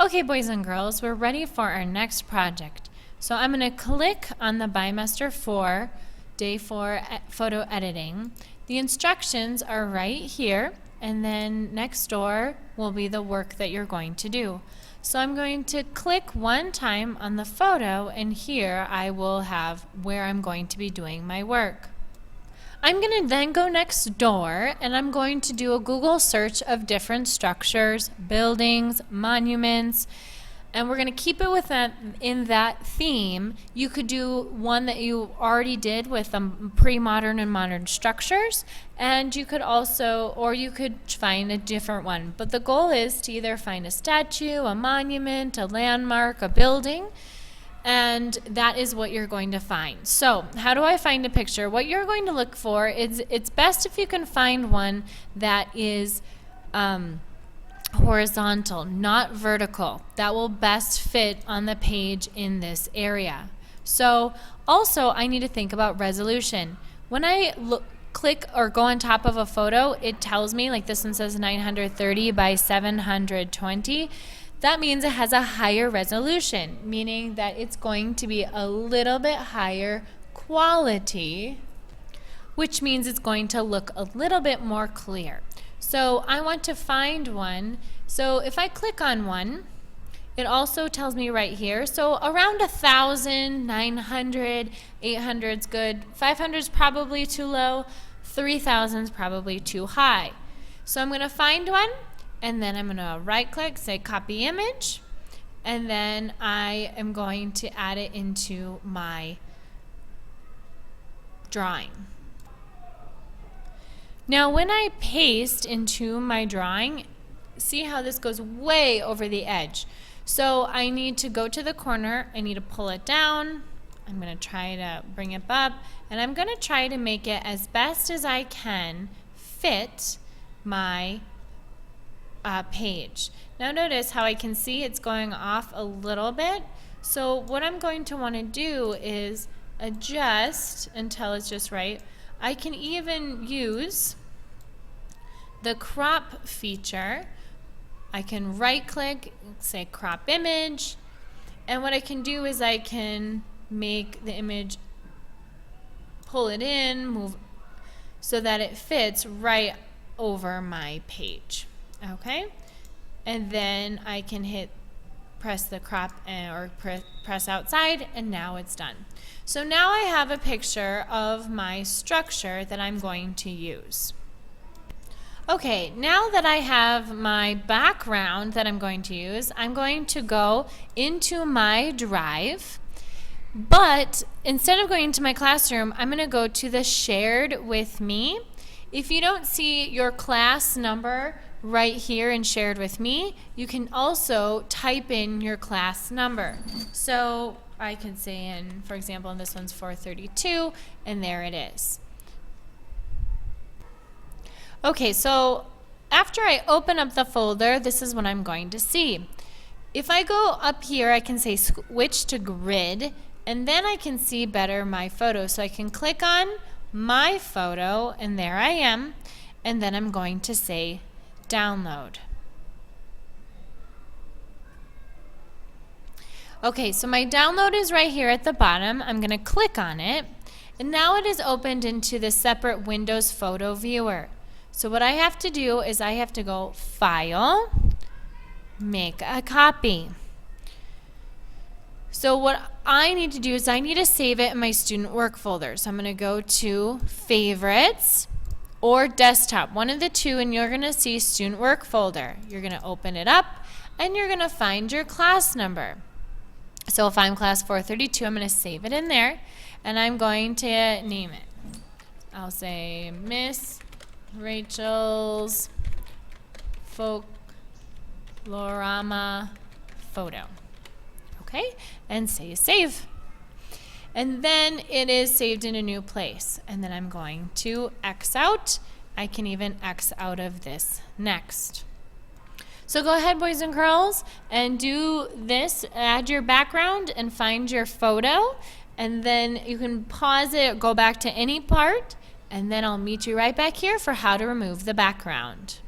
Okay, boys and girls, we're ready for our next project. So I'm going to click on the Bimester 4, Day 4 photo editing. The instructions are right here, and then next door will be the work that you're going to do. So I'm going to click one time on the photo, and here I will have where I'm going to be doing my work. I'm going to then go next door and I'm going to do a Google search of different structures, buildings, monuments, and we're going to keep it with that in that theme. You could do one that you already did with pre-modern and modern structures, and you could also, or you could find a different one. But the goal is to either find a statue, a monument, a landmark, a building, and that is what you're going to find. So how do I find a picture? What you're going to look for is, it's best if you can find one that is horizontal, not vertical. That will best fit on the page in this area. So also I need to think about resolution. When I click or go on top of a photo, it tells me, like this one says 930 by 720. That means it has a higher resolution, meaning that it's going to be a little bit higher quality, which means it's going to look a little bit more clear. So I want to find one. So if I click on one, it also tells me right here. So around 1,000, 900, 800 is good. 500 is probably too low. 3,000 is probably too high. So I'm going to find one. And then I'm going to right click, say copy image, and then I am going to add it into my drawing. Now when I paste into my drawing, see how this goes way over the edge. So I need to go to the corner, I need to pull it down, I'm going to try to bring it up, and I'm going to try to make it as best as I can fit my page. Now notice how I can see it's going off a little bit. So what I'm going to want to do is adjust until it's just right. I can even use the crop feature. I can right click, say crop image, and what I can do is I can make the image, pull it in, move so that it fits right over my page. Okay, and then I can press the crop or press outside, and now it's done. So now I have a picture of my structure that I'm going to use. Okay, now that I have my background that I'm going to use, I'm going to go into my drive, but instead of going into my classroom, I'm going to go to the shared with me. If you don't see your class number right here and shared with me, you can also type in your class number. So I can say for example, in this one's 432, and there it is. Okay, so after I open up the folder, this is what I'm going to see. If I go up here, I can say switch to grid, and then I can see better my photo. So I can click on my photo, and there I am, and then I'm going to say download. Okay, so my download is right here at the bottom. I'm going to click on it, and now it is opened into the separate Windows Photo Viewer. So what I have to do is I have to go File, Make a Copy. So what I need to do is I need to save it in my student work folder. So I'm going to go to Favorites or Desktop, one of the two, and you're going to see Student Work Folder. You're going to open it up, and you're going to find your class number. So if I'm class 432, I'm going to save it in there, and I'm going to name it. I'll say Miss Rachel's Folklorama Photo. Okay, and say save. And then it is saved in a new place. And then I'm going to X out. I can even X out of this next. So go ahead, boys and girls, and do this. Add your background and find your photo. And then you can pause it, go back to any part, and then I'll meet you right back here for how to remove the background.